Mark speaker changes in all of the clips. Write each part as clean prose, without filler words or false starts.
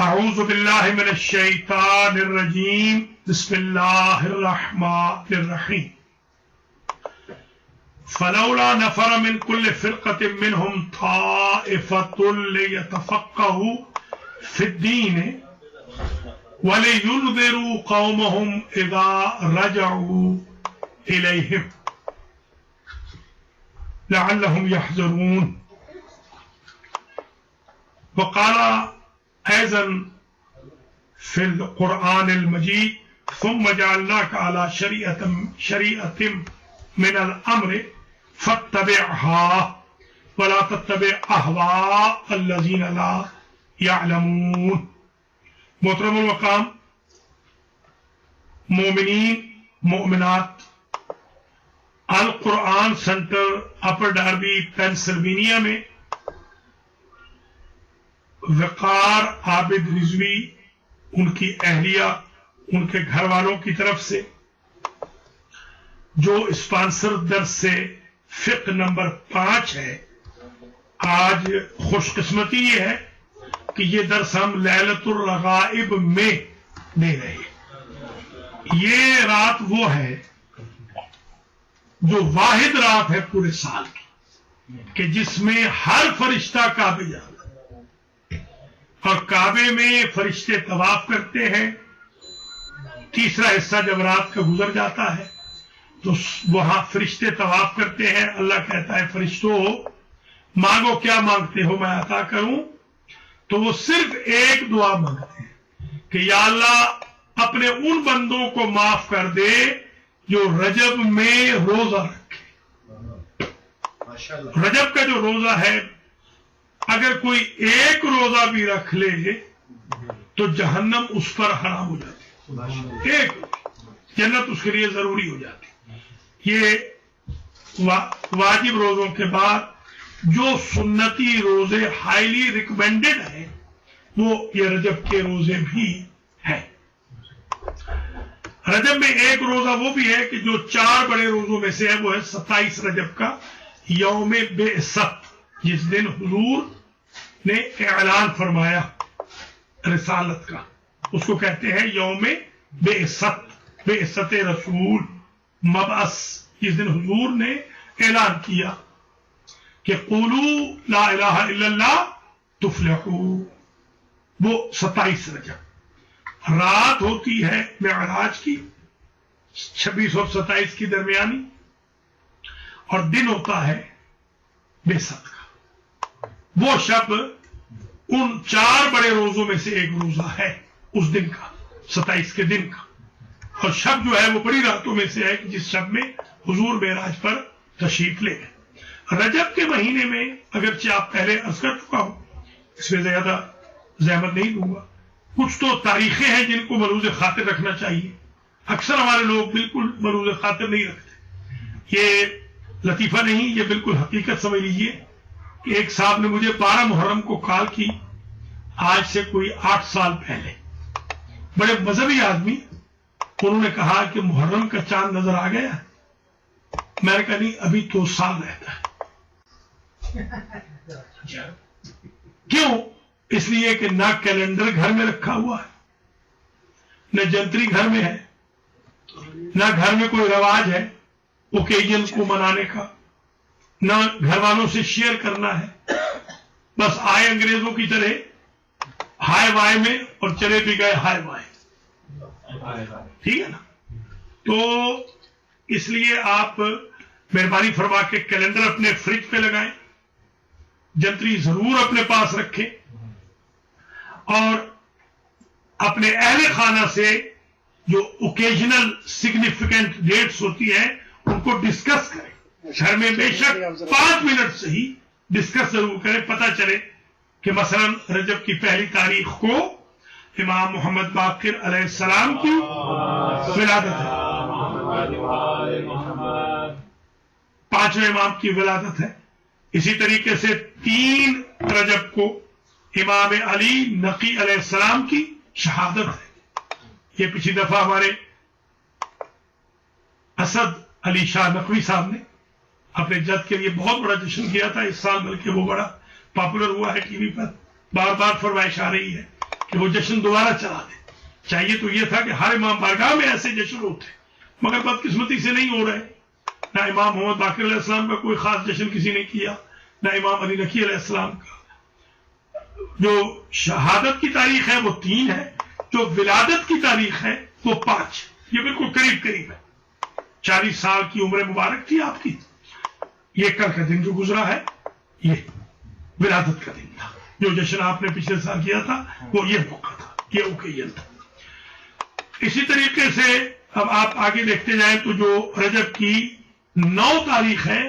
Speaker 1: اعوذ باللہ من الشیطان الرجیم بسم اللہ الرحمن الرحیم فلولا نفر من كل فرقة منهم طائفة ليتفقهوا في الدين ولينذروا قومهم إذا رجعوا إليهم لعلهم يحذرون. وقال أيضا في القرآن المجيد ثم جعلناك على شريعة من الأمر فاتبعها ولا تتبع أهواء الذين لا يعلمون. محترم المقام مومنین مومنات، القرآن سینٹر اپر ڈاربی پینسلوینیا میں وقار عابد رضوی، ان کی اہلیہ، ان کے گھر والوں کی طرف سے جو اسپانسر درس سے فقہ نمبر 5 ہے، آج خوش قسمتی یہ ہے کہ یہ درس ہم لیلۃ الرغائب میں دے رہے ہیں. یہ رات وہ ہے جو واحد رات ہے پورے سال کی کہ جس میں ہر فرشتہ کعبے جاتا ہے اور کعبے میں فرشتے طواف کرتے ہیں. تیسرا حصہ جب رات کا گزر جاتا ہے تو وہاں فرشتے طواف کرتے ہیں. اللہ کہتا ہے فرشتوں مانگو کیا مانگتے ہو میں عطا کروں. تو وہ صرف ایک دعا مانگتے ہیں کہ یا اللہ اپنے ان بندوں کو معاف کر دے جو رجب میں روزہ رکھے. رجب کا جو روزہ ہے اگر کوئی ایک روزہ بھی رکھ لے تو جہنم اس پر حرام ہو جاتی، ایک جنت اس کے لیے ضروری ہو جاتی. یہ واجب روزوں کے بعد جو سنتی روزے ہائیلی ریکمینڈڈ ہیں وہ یہ رجب کے روزے بھی ہیں. رجب میں ایک روزہ وہ بھی ہے کہ جو 4 بڑے روزوں میں سے ہے، وہ ہے 27 رجب کا یوم بعثت، جس دن حضور نے اعلان فرمایا رسالت کا. اس کو کہتے ہیں یوم بعثت، بعثت رسول، مبعث، جس دن حضور نے اعلان کیا کہ قولوا لا الہ الا اللہ تفلحوا. وہ 27 رجب رات ہوتی ہے معراج کی، 26 اور 27 کی درمیانی، اور دن ہوتا ہے بعثت کا. وہ شب ان 4 بڑے روزوں میں سے ایک روزہ ہے اس دن کا، 27 کے دن کا. اور شب جو ہے وہ بڑی راتوں میں سے ہے جس شب میں حضور معراج پر تشریف لے گئے. رجب کے مہینے میں اگرچہ آپ پہلے عرض کر چکا ہوں، اس میں زیادہ زحمت نہیں دوں گا، کچھ تو تاریخیں ہیں جن کو ملحوظ خاطر رکھنا چاہیے. اکثر ہمارے لوگ بالکل ملحوظ خاطر نہیں رکھتے. یہ لطیفہ نہیں، یہ بالکل حقیقت سمجھ لیجئے کہ ایک صاحب نے مجھے 12 محرم کو کال کی، آج سے کوئی 8 سال پہلے. بڑے مذہبی آدمی، انہوں نے کہا کہ محرم کا چاند نظر آ گیا. میں نے کہا نہیں، ابھی 2 سال رہتا ہے. کیوں؟ اس لیے کہ نہ کیلنڈر گھر میں رکھا ہوا ہے، نہ جنتری گھر میں ہے، نہ گھر میں کوئی رواج ہے اوکیجن کو منانے کا، نہ گھر والوں سے شیئر کرنا ہے. بس آئے انگریزوں کی طرح ہائے وائے میں اور چلے بھی گئے ہائے وائے. ٹھیک ہے نا؟ تو اس لیے آپ مہربانی فرما کے کیلنڈر اپنے فریج پہ لگائیں، جنتری ضرور اپنے پاس رکھیں، اور اپنے اہل خانہ سے جو اوکیجنل سگنیفیکنٹ ڈیٹس ہوتی ہیں ان کو ڈسکس کریں. گھر میں بے شک 5 منٹ سے ہی ڈسکس ضرور کریں. پتہ چلے کہ مثلا رجب کی پہلی تاریخ کو امام محمد باقر علیہ السلام کی ولادت ہے، 5ویں امام کی ولادت ہے. اسی طریقے سے 3 رجب کو امام علی نقی علیہ السلام کی شہادت ہے. یہ پچھلی دفعہ ہمارے اسد علی شاہ نقوی صاحب نے اپنے جد کے لیے بہت بڑا جشن کیا تھا. اس سال بلکہ وہ بڑا پاپولر ہوا ہے، ٹی وی پر بار بار فرمائش آ رہی ہے کہ وہ جشن دوبارہ چلا دے. چاہیے تو یہ تھا کہ ہر امام بارگاہ میں ایسے جشن ہوتے، مگر بدقسمتی سے نہیں ہو رہے. نہ امام محمد باقر علیہ السلام کا کوئی خاص جشن کسی نے کیا، نہ امام علی نقی علیہ السلام کا. جو شہادت کی تاریخ ہے وہ 3 ہے، جو ولادت کی تاریخ ہے وہ 5. یہ بالکل قریب قریب ہے. 40 سال کی عمر مبارک تھی آپ کی. یہ کل کا دن جو گزرا ہے یہ ولادت کا دن تھا. جو جشن آپ نے پچھلے سال کیا تھا وہ یہ موقع تھا، یہ اوکیزن تھا. اسی طریقے سے اب آپ آگے دیکھتے جائیں تو جو رجب کی 9 تاریخ ہے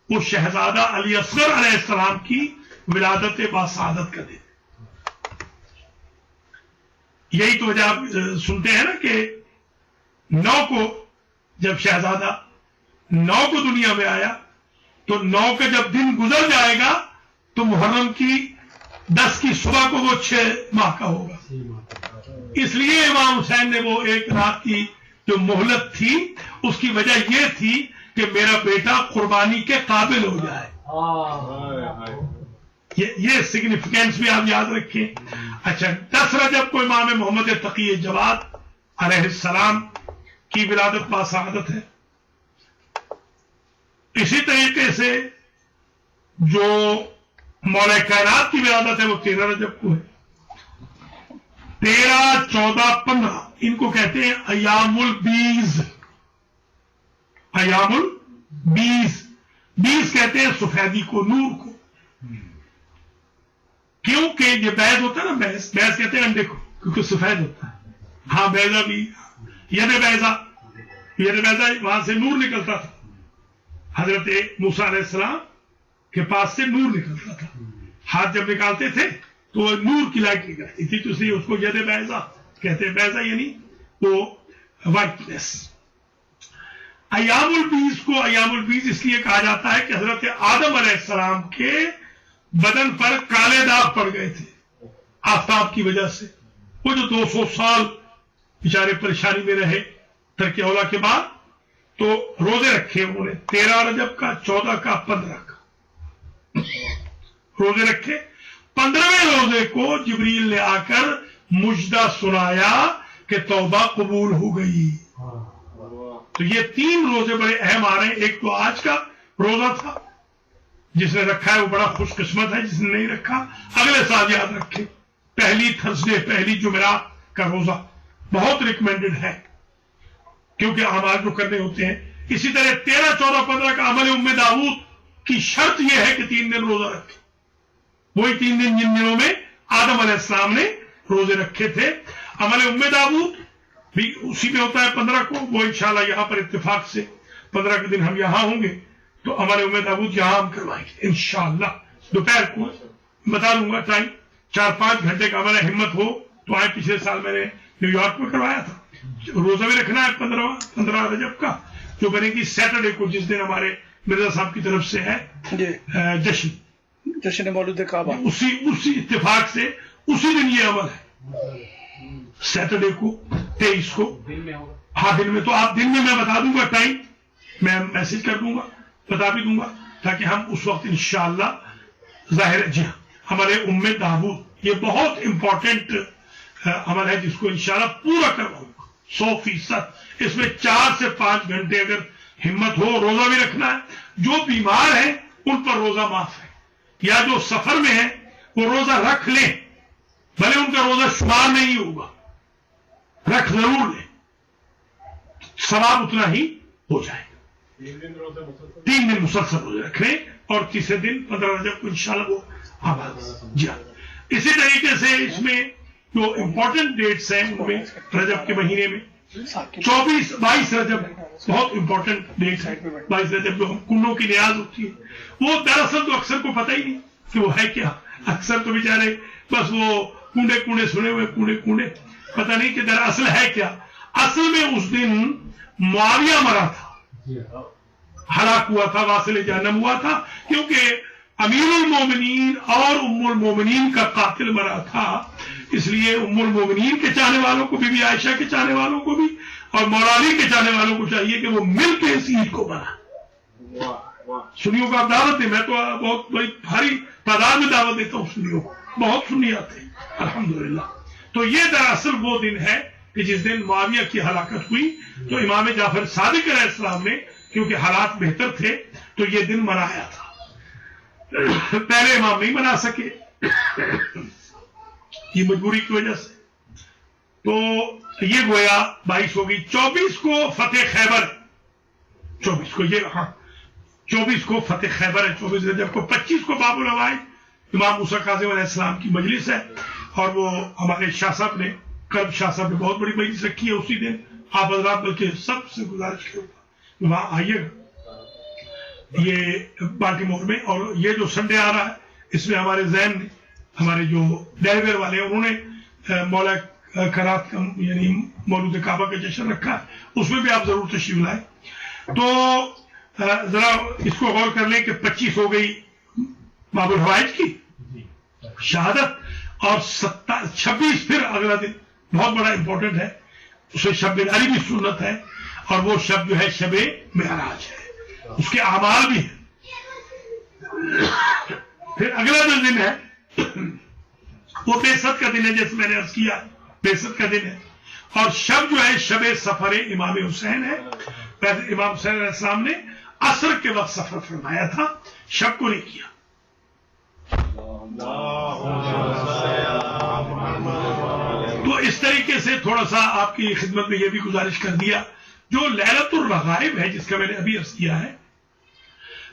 Speaker 1: وہ شہزادہ علی اصغر علیہ السلام کی ولادت باسعادت کا دن. یہی تو وجہ آپ سنتے ہیں نا کہ 9 کو جب شہزادہ 9 کو دنیا میں آیا تو 9 کا جب دن گزر جائے گا تو محرم کی 10 کی صبح کو وہ 6 ماہ کا ہوگا. اس لیے امام حسین نے وہ ایک رات کی جو مہلت تھی اس کی وجہ یہ تھی کہ میرا بیٹا قربانی کے قابل ہو جائے. یہ سگنیفیکینس بھی آپ یاد رکھیں. اچھا 10 رجب کو امام محمد تقی جواد علیہ السلام کی ولادت باسعادت ہے. اسی طریقے سے جو مولا کائنات کی ولادت ہے وہ 13 رجب کو ہے. 13, 14, 15 ان کو کہتے ہیں ایام البیز. ایام البیز، بیز کہتے ہیں سفیدی کو، نور کو. کیونکہ یہ بیض ہوتا ہے نا، بیض کہتے ہیں انڈے کو کیونکہ سفید ہوتا ہے. ہاں بیضا بھی، ید بیضا وہاں سے نور نکلتا تھا. حضرت موسیٰ علیہ السلام کے پاس سے نور نکلتا تھا. ہاتھ جب نکالتے تھے تو وہ نور کی لائٹ نکلتی تھی، تو اس لیے اس کو ید بیضا کہتے ہیں. بیضا یعنی وہ وائٹنس. ایام البیز کو ایام البیز اس لیے کہا جاتا ہے کہ حضرت آدم علیہ السلام کے بدن پر کالے داغ پڑ گئے تھے آفتاب کی وجہ سے. وہ جو 200 سال بیچارے پریشانی میں رہے ترک اولا کے بعد، تو روزے رکھے انہوں نے 13 رجب کا، 14 کا، 15 کا روزے رکھے. 15ویں روزے کو جبریل نے آ کر مجدہ سنایا کہ توبہ قبول ہو گئی. تو یہ 3 روزے بڑے اہم آ رہے ہیں. ایک تو آج کا روزہ تھا، جس نے رکھا ہے وہ بڑا خوش قسمت ہے، جس نے نہیں رکھا اگلے سال یاد رکھے. پہلی تھرسڈے، پہلی جمعرات کا روزہ بہت ریکمینڈڈ ہے کیونکہ اعمال جو کرنے ہوتے ہیں. اسی طرح 13, 14, 15 کا عمل ام داؤد کی شرط یہ ہے کہ 3 دن روزہ رکھے. وہی 3 دن جن دنوں میں آدم علیہ السلام نے روزے رکھے تھے. عمل ام داؤد بھی اسی میں ہوتا ہے 15 کو. وہ انشاءاللہ یہاں پر اتفاق سے 15 کے دن ہم یہاں ہوں گے تو عمل ام داؤد یہاں ہم کروائیں گے انشاءاللہ. دوپہر کو بتا دوں گا ٹائم، 4-5 گھنٹے کا عمل ہے. ہمت ہو تو آئے. پچھلے سال میں نے نیو یارک میں کروایا تھا. روزہ بھی رکھنا ہے 15 رجب کا، جو بنے گی سیٹرڈے کو، جس دن ہمارے مرزا صاحب کی طرف سے ہے جشن مولود کعبہ. اسی اتفاق سے اسی دن یہ عمل ہے، سیٹرڈے کو 23 کو. ہاں دن میں، تو آپ دن میں بتا دوں گا ٹائم، میں میسج کر دوں گا، بتا بھی دوں گا تاکہ ہم اس وقت انشاءاللہ ظاہر. جی ہاں، عمل ام داؤد یہ بہت امپورٹنٹ عمل ہے جس کو انشاءاللہ پورا کرواؤں گا 100%. اس میں 4 سے 5 گھنٹے اگر ہمت ہو روزہ بھی رکھنا ہے. جو بیمار ہیں ان پر روزہ معاف ہے، یا جو سفر میں ہیں وہ روزہ رکھ لیں، بھلے ان کا روزہ شمار نہیں ہوگا، رکھ ضرور لیں، ثواب اتنا ہی ہو جائے گا. 3 دن مسلسل روزے رکھیں اور تیسرے دن 15 رجب کو انشاءاللہ وہ آباد. جی ہاں، اسی طریقے سے اس میں جو امپورٹنٹ ڈیٹس ہیں ان میں رجب کے مہینے میں 22 رجب بہت امپورٹنٹ ڈیٹ ہے. 22 رجب جو ہم کنوں کی نیاز ہوتی ہے، وہ دراصل تو اکثر کو پتہ ہی نہیں کہ وہ ہے کیا. اکثر تو بیچارے بس وہ کنڈے سنے ہوئے، کنڈے پتہ نہیں کہ دراصل ہے کیا. اصل میں اس دن معاویہ مرا تھا، ہلاک ہوا تھا، واصل جہنم ہوا تھا، کیونکہ امیر المومنین اور ام المومنین کا قاتل مرا تھا. اس لیے ام المومنین کے چاہنے والوں کو بھی عائشہ کے چاہنے والوں کو بھی اور مولا علی کے چاہنے والوں کو چاہیے کہ وہ مل کے اس عید کو منائیں. سنیوں کو آپ دعوت دیں. میں تو بہت بڑی بھاری تعداد میں دعوت دیتا ہوں سنیوں کو، بہت سنی آتے ہیں الحمدللہ. تو یہ دراصل وہ دن ہے کہ جس دن معاویہ کی ہلاکت ہوئی تو امام جعفر صادق علیہ السلام نے کیونکہ حالات بہتر تھے تو یہ دن منایا تھا. پہلے امام نہیں منا سکے یہ مجبوری کی وجہ سے. تو یہ گویا 22 ہوگی. 24 کو فتح خیبر, 24 کو یہ رہا, 24 کو فتح خیبر ہے 24 رجب کو. 25 کو باب العوائد امام موسیٰ کاظم علیہ السلام کی مجلس ہے اور وہ ہمارے شاہ صاحب نے, کرب شاہ صاحب نے بہت بڑی مجلس رکھی ہے اسی دن. آپ حضرات بلکہ سب سے گزارش کروں گا وہاں آئیے گا یہ بالٹیمور میں. اور یہ جو سنڈے آ رہا ہے اس میں ہمارے ذہن نے, ہمارے جو ڈیلیور والے ہیں انہوں نے مولا کرات کا یعنی مولود کعبہ کا جشن رکھا ہے, اس میں بھی آپ ضرور تشریف لائیں. تو ذرا اس کو غور کر لیں کہ 25 ہو گئی باب الحوائج کی شہادت اور 26 پھر اگلا دن بہت بڑا امپورٹنٹ ہے, اسے شب بیداری بھی سنت ہے اور وہ شب جو ہے شب معراج ہے, اس کے اعمال بھی ہیں. پھر اگلا جو دن ہے وہ بعثت کا دن ہے, جیسے میں نے عرض کیا بعثت کا دن ہے. اور شب جو ہے شب سفر امام حسین ہے. امام حسین علیہ السلام نے عصر کے وقت سفر فرمایا تھا, شب کو نہیں کیا. تو اس طریقے سے تھوڑا سا آپ کی خدمت میں یہ بھی گزارش کر دیا. جو لیلۃ الرغائب ہے جس کا میں نے ابھی عرض کیا ہے,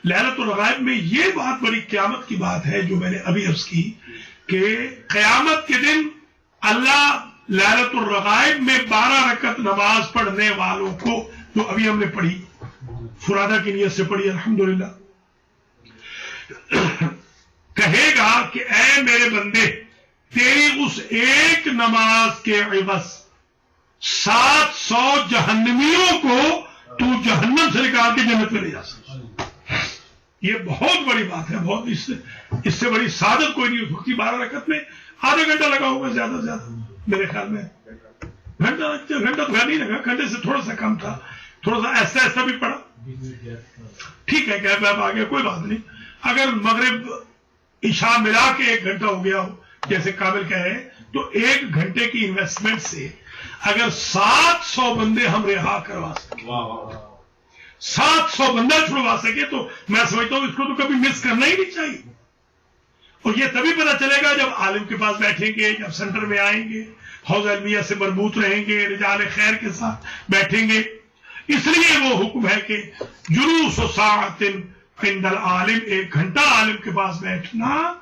Speaker 1: لیلۃ الرغائب میں یہ بہت بڑی قیامت کی بات ہے جو میں نے ابھی عرض کی کہ قیامت کے دن اللہ لیلۃ الرغائب میں 12 رکعت نماز پڑھنے والوں کو, جو ابھی ہم نے پڑھی فرادہ کی نیت سے پڑھی الحمدللہ, کہے گا کہ اے میرے بندے تیری اس ایک نماز کے عوض 700 جہنمیوں کو تو جہنم سے نکال کے جنت میں لے جا سکتا. یہ بہت بڑی بات ہے, بہت اس سے بڑی سعادت کوئی نہیں ہو سکتی. 12 رکعت میں آدھا گھنٹہ لگا ہوگا زیادہ سے زیادہ میرے خیال میں, گھنٹہ تو نہیں لگا, گھنٹے سے تھوڑا سا کم تھا, تھوڑا سا ایسا ایسا بھی پڑا. ٹھیک ہے کہ اب آگے کوئی بات نہیں. اگر مغرب عشاء ملا کے 1 گھنٹہ ہو گیا ہو جیسے کامل کہہ رہے ہیں تو 1 گھنٹے کی انویسٹمنٹ سے اگر 700 بندے ہم رہا کروا سکے, 700 بندہ چھڑوا سکے تو میں سمجھتا ہوں اس کو تو کبھی مس کرنا ہی نہیں چاہیے. اور یہ تبھی پتہ چلے گا جب عالم کے پاس بیٹھیں گے, جب سینٹر میں آئیں گے, حوض علمیہ سے مربوط رہیں گے, رجال خیر کے ساتھ بیٹھیں گے. اس لیے وہ حکم ہے کہ جلوس و ساعت عند العالم, 1 گھنٹہ عالم کے پاس بیٹھنا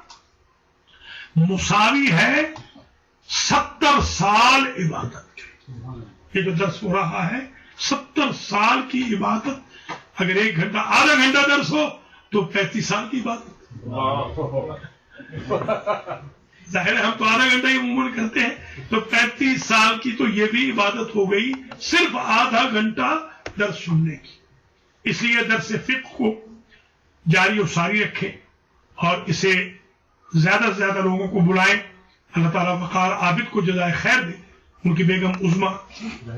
Speaker 1: مساوی ہے 70 سال عبادت کے. یہ جو درس ہو رہا ہے 70 سال کی عبادت. اگر 1 گھنٹہ آدھا گھنٹہ درس ہو تو 35 سال کی عبادت. ظاہر ہے ہم تو آدھا گھنٹہ ہی عموماً کرتے ہیں, تو 35 سال کی تو یہ بھی عبادت ہو گئی صرف آدھا گھنٹہ درس سننے کی. اس لیے درس فقہ کو جاری و ساری رکھیں اور اسے زیادہ سے زیادہ لوگوں کو بلائیں. اللہ تعالیٰ وقار عابد کو جزائے خیر دے, ان کی بیگم عظما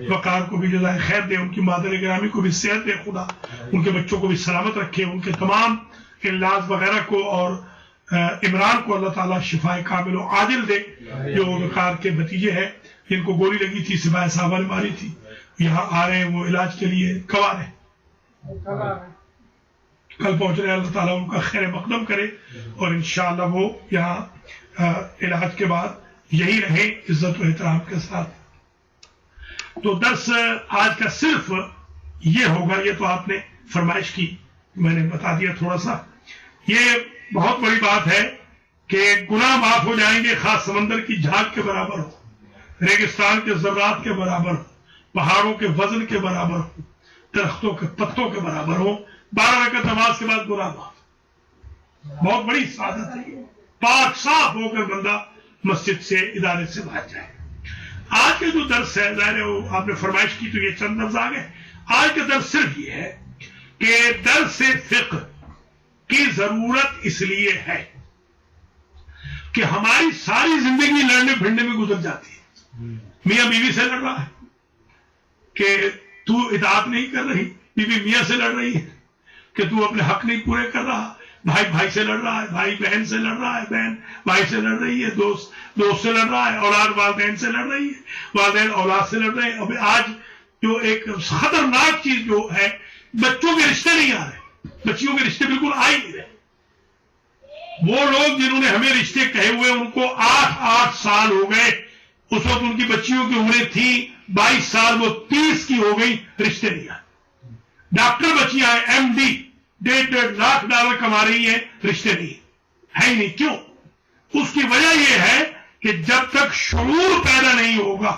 Speaker 1: وقار کو بھی جزائے خیر دے, ان کی مادر گرامی کو بھی صحت دے خدا, ان کے بچوں کو بھی سلامت رکھے, ان کے تمام علاج وغیرہ کو اور عمران کو اللہ تعالیٰ شفائے کامل و عاجل دے. جو وقار کے بھتیجے ہیں جن کو گولی لگی تھی, سپاہی صاحبہ نے ماری تھی, یہاں آ رہے ہیں وہ علاج کے لیے, کب آ رہے ہیں؟ کل پہنچ رہے ہیں. اللہ تعالیٰ ان کا خیر مقدم کرے اور انشاءاللہ وہ یہاں علاج کے بعد یہی رہیں عزت و احترام کے ساتھ. تو درس آج کا صرف یہ ہوگا. یہ تو آپ نے فرمائش کی, میں نے بتا دیا تھوڑا سا. یہ بہت بڑی بات ہے کہ گناہ معاف ہو جائیں گے, خاص سمندر کی جھاگ کے برابر ہو, ریگستان کے ذرات کے برابر ہو, پہاڑوں کے وزن کے برابر ہو, درختوں کے پتوں کے برابر ہو. 12 رکعت نماز کے بعد گناہ معاف, بہت بڑی سعادت ہے. پاک صاف ہو کر بندہ مسجد سے, ادارے سے باہر جائے. آج کا جو درس ہے, ظاہر ہے آپ نے فرمائش کی تو یہ چند لفظ آ گئے. آج کا درس صرف یہ ہے کہ درس فقہ کی ضرورت اس لیے ہے کہ ہماری ساری زندگی لڑنے پھرنے میں گزر جاتی ہے. میاں بیوی سے لڑ رہا ہے کہ تو اطاعت نہیں کر رہی, بیوی میاں سے لڑ رہی ہے کہ تو اپنے حق نہیں پورے کر رہا, بھائی بھائی سے لڑ رہا ہے، بھائی بہن سے لڑ رہا ہے، بہن بھائی سے لڑ رہی ہے، دوست سے لڑ رہا ہے، اولاد والدین سے لڑ رہی ہے، والدین اولاد سے لڑ رہے ہیں. اب آج جو ایک خطرناک چیز جو ہے، بچوں کے رشتے نہیں آ رہے، بچیوں کے رشتے بالکل آ ہی نہیں رہے. وہ لوگ جنہوں نے ہمیں رشتے کہے ہوئے ان کو 8 سال ہو گئے، اس وقت ان کی بچیوں کی عمریں تھی 22 سال، وہ 30 کی ہو گئی، رشتے نہیں آئے. ڈاکٹر بچیاں ہیں MD $1.5 لاکھ کما رہی ہیں، رشتے نہیں ہے ہی نہیں. کیوں؟ اس کی وجہ یہ ہے کہ جب تک شعور پیدا نہیں ہوگا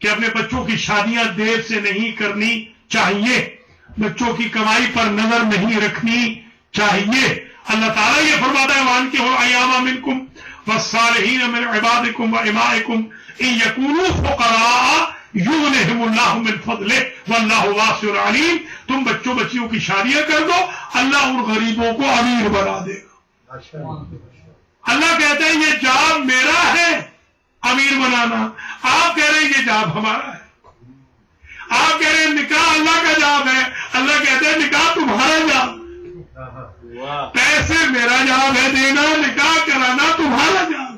Speaker 1: کہ اپنے بچوں کی شادیاں دیر سے نہیں کرنی چاہیے، بچوں کی کمائی پر نظر نہیں رکھنی چاہیے. اللہ تعالیٰ یہ فرماتا ہے وَأَنكِحُوا الْأَيَامَ مِنكُمْ وَالصَّالِحِينَ مِنْ عِبَادِكُمْ وَإِمَائِكُمْ إِنْ يَكُونُوا فُقَرَاءَ يُغْنِهِمُ اللَّهُ مِنْ فَضْلِهِ وَاللَّهُ وَاسِعٌ عَلِيمٌ. تم بچیوں کی شادیاں کر دو، اللہ ان غریبوں کو امیر بنا دے گا. اللہ کہتا ہے یہ جاب میرا ہے امیر بنانا، آپ کہہ رہے ہیں یہ جاب ہمارا ہے. آپ کہہ رہے ہیں نکاح اللہ کا جاب ہے، اللہ کہتا ہے نکاح تمہارا جاب. پیسے میرا جاب ہے دینا، نکاح کرانا تمہارا جاب.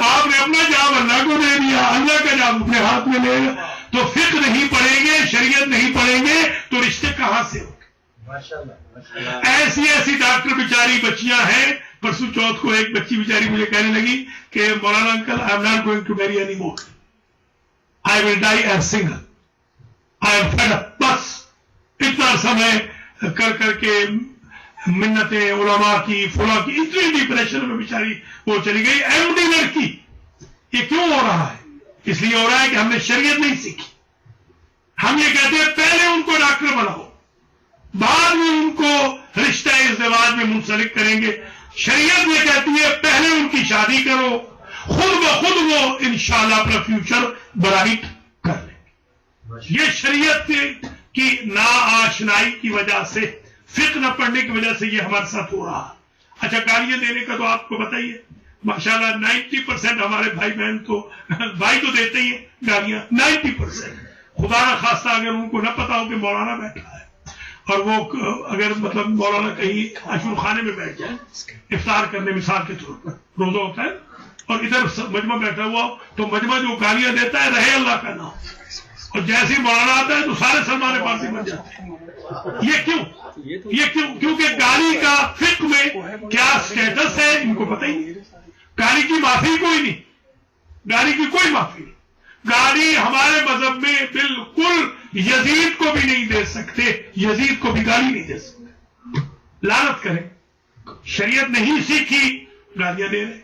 Speaker 1: آپ نے اپنا جاب اللہ کو دے دیا، اللہ کا جاب اپنے ہاتھ میں لے گا. تو فقہ نہیں پڑھیں گے، شریعت نہیں پڑھیں گے تو رشتے کہاں سے ہوں گے؟ ایسی ڈاکٹر بیچاری بچیاں ہیں. پرسوں چوتھ کو ایک بچی بیچاری مجھے کہنے لگی کہ مولانا uncle I am not going to marry any more, I will die as single, I am fed up. بس اتنا سمے کر کے منتیں علماء کی فلاں کی، اتنی ڈپریشن میں بیچاری وہ چلی گئی. MD لڑکی. یہ کیوں ہو رہا ہے؟ اس لیے ہو رہا ہے کہ ہم نے شریعت نہیں سیکھی. ہم یہ کہتے ہیں پہلے ان کو ڈاکٹر بناؤ، بعد میں ان کو رشتہ ازدواج میں منسلک کریں گے. شریعت یہ کہتی ہے پہلے ان کی شادی کرو، خود بخود وہ انشاءاللہ اپنا فیوچر برائٹ کر لیں. یہ شریعت کی ناآشنائی کی وجہ سے، فقہ نہ پڑھنے کی وجہ سے یہ ہمارے ساتھ ہو رہا. اچھا گالیاں دینے کا تو آپ کو بتائیے، ماشاءاللہ 90% ہمارے بھائی بہن تو بھائی تو دیتے ہی ہیں گالیاں، 90%. خدا نہ خواستہ اگر ان کو نہ پتا ہو کہ مولانا بیٹھا ہے اور وہ اگر مطلب مولانا کہیں اشور خانے میں بیٹھ جائے افطار کرنے مثال کے طور پر، روزہ ہوتا ہے اور ادھر مجمع بیٹھا ہوا تو مجمع جو گالیاں دیتا ہے رہے اللہ کا نام، اور جیسے ہی مولانا آتا ہے تو سارے سلمان فارسی بن جاتے ہیں. یہ کیوں؟ کیونکہ گالی کا فقہ میں کیا سٹیٹس ہے ان کو پتہ ہی نہیں. گالی کی معافی کوئی نہیں، گالی کی کوئی معافی نہیں. گالی ہمارے مذہب میں بالکل یزید کو بھی نہیں دے سکتے، یزید کو بھی گالی نہیں دے سکتے. لعنت کریں، شریعت نہیں سیکھی، گالیاں دے رہے،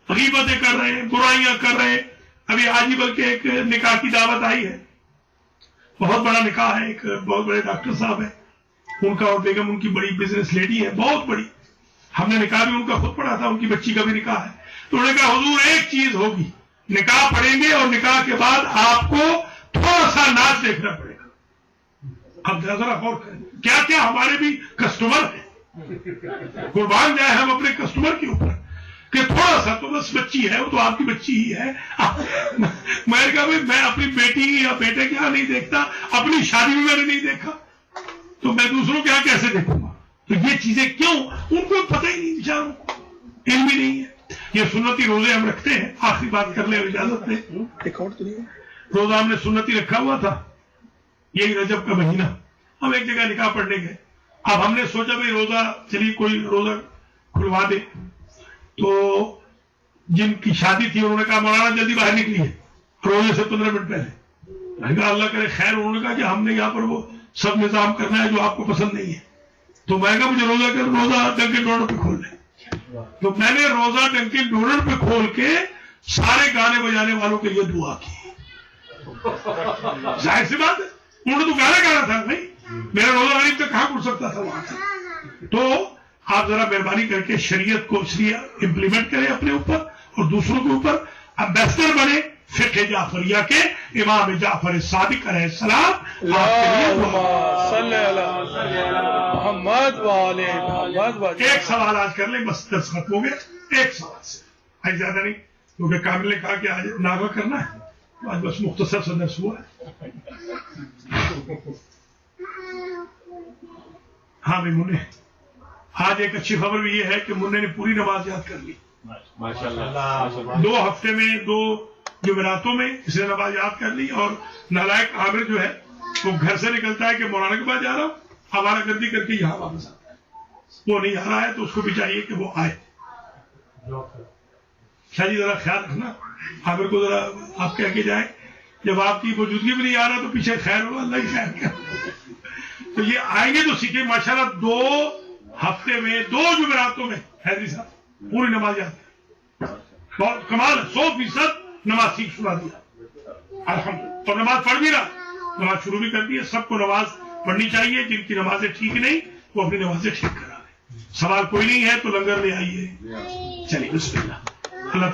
Speaker 1: غیبتیں کر رہے ہیں، برائیاں کر رہے ہیں. ابھی آج ہی بلکہ ایک نکاح کی دعوت آئی ہے، بہت بڑا نکاح ہے، ایک بہت بڑے ڈاکٹر صاحب ہیں، ان کا اور بیگم ان کی بڑی بزنس لیڈی ہے، بہت بڑی. ہم نے نکاح بھی ان کا خود پڑھا تھا، ان کی بچی کا بھی نکاح ہے. تو انہوں نے کہا حضور ایک چیز ہوگی، نکاح پڑھیں گے اور نکاح کے بعد آپ کو تھوڑا سا ناچ دیکھنا پڑے گا. اب ذرا غور کریں، کیا کیا ہمارے بھی کسٹمر ہیں، قربان جائے ہم اپنے کسٹمر کے اوپر کہ تھوڑا سا تو بس بچی ہے، وہ تو آپ کی بچی ہی ہے. میں نے کہا میں اپنی بیٹی یا بیٹے کے یہاں نہیں دیکھتا، اپنی شادی میں نے نہیں دیکھا تو میں دوسروں کے یہاں کیسے دیکھوں گا؟ تو یہ چیزیں کیوں؟ ان کو پتہ ہی نہیں، بیچاروں کو علم ہی نہیں ہے. یہ سنتی روزے ہم رکھتے ہیں، آخری بات کر لیں اجازت دیں. روزہ ہم نے سنتی رکھا ہوا تھا، یہی رجب کا مہینہ. ہم ایک جگہ نکاح پڑھنے گئے. اب ہم نے سوچا بھائی روزہ چلیے کوئی روزہ کھلوا دے. تو جن کی شادی تھی انہوں نے کہا مولانا جلدی باہر نکلیے روزے سے 15 منٹ پہلے. میں نے کہا اللہ کرے خیر. انہوں نے کہا کہ ہم نے یہاں پر وہ سب نظام کرنا ہے جو آپ کو پسند نہیں ہے. تو میں نے کہا مجھے روزہ ڈنکن ڈونر پہ کھول دیں. تو میں نے روزہ ڈنکن ڈونر پہ کھول کے سارے گانے بجانے والوں کے لیے دعا کی. ظاہر سی بات ہے انہوں نے تو گانا تھا بھائی، میرا روزہ غریب تک کہاں اٹھ سکتا تھا وہاں سے. تو آپ ذرا مہربانی کر کے شریعت کو اس لیے امپلیمنٹ کریں اپنے اوپر اور دوسروں کے اوپر. امبیسڈر بنے فقہ جعفریہ کے امام جعفر صادق علیہ السلام. ایک سوال آج کر لیں، بس درس ختم ہو گیا. ایک سوال سے آج زیادہ نہیں، کیونکہ کامل نے کہا کہ آج ناغہ کرنا ہے، آج بس مختصر سا درس ہوا ہے. ہاں بھی منہ آج ایک اچھی خبر بھی یہ ہے کہ منع نے پوری نماز یاد کر لی
Speaker 2: ماشاءاللہ
Speaker 1: 2 ہفتے میں 2 جمعراتوں میں اس نے نماز یاد کر لی. اور نالائق عامر جو ہے وہ گھر سے نکلتا ہے کہ مولانا کے پاس جا رہا ہوں, ہمارا گردی کر کے یہاں واپس آتا ہے. وہ نہیں آ رہا ہے تو اس کو بھی چاہیے کہ وہ آئے. شاہ جی ذرا خیال رکھنا, عامر کو ذرا آپ کہہ کے جائیں جب آپ کی موجودگی بھی نہیں آ رہا تو پیچھے خیر ہو, اللہ کی خیر کیا. تو یہ آئیں گے تو سیکھیں. ماشاءاللہ 2 ہفتے میں 2 جمعراتوں میں حیدری صاحب پوری نماز یاد کر, بہت کمال ہے. 100% نماز سیکھ سنا دیا الحمدللہ. اور نماز پڑھ بھی رہا, نماز شروع بھی کر دی ہے. سب کو نماز پڑھنی چاہیے. جن کی نمازیں ٹھیک نہیں وہ اپنی نمازیں ٹھیک کرا لیں. سوال کوئی نہیں ہے تو لنگر لے آئیے. چلیے بسم اللہ. اللہ